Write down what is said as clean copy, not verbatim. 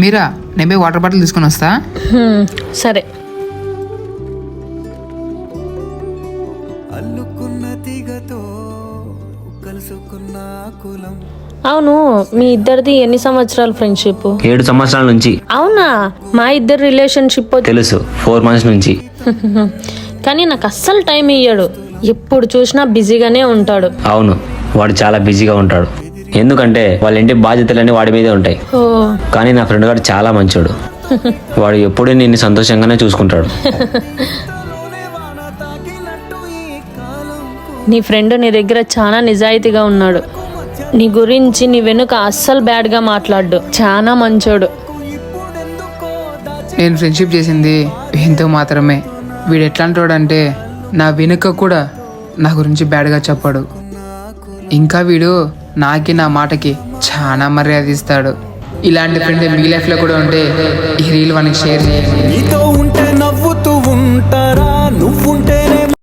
మీరా నేను పోయి water bottle తీసుకొని వస్తా. సరే. అవును, మీ ఇద్దరిది ఎన్ని సంవత్సరాల ఫ్రెండ్షిప్? 7 సంవత్సరాల నుంచి. అవునా, మా ఇద్దరు రిలేషన్షిప్ తెలుసు, 4 months నుంచి. కానీ నాకు అస్సలు టైం ఇయ్యాడు, ఎప్పుడు చూసినా బిజీగానే ఉంటాడు. అవును, వాడు చాలా బిజీగా ఉంటాడు. ఎందుకంటే వాళ్ళ ఇంటి బాధ్యతలన్నీ వాడి మీదే ఉంటాయి. ఓ, కానీ నా ఫ్రెండ్ గారు చాలా మంచోడు. వాడు ఎప్పుడూ నిన్ను సంతోషంగానే చూసుకుంటాడు. నీ ఫ్రెండ్ నీ దగ్గర చాలా నిజాయితీగా ఉన్నాడు. నీ గురించి నీ వెనుక అస్సలు బ్యాడ్గా మాట్లాడు. చాలా మంచోడు. నేను ఫ్రెండ్షిప్ చేసింది వీనితో మాత్రమే. వీడు ఎట్లాంటోడంటే నా వెనుక కూడా నా గురించి బ్యాడ్గా చెప్పాడు. ఇంకా వీడు నాకి నా మాటకి చాలా మర్యాద ఇస్తాడు. ఇలాంటి ఫ్రెండ్ మీ లైఫ్లో కూడా ఉంటే ఈ రీల్ వానికి షేర్ చేయండి.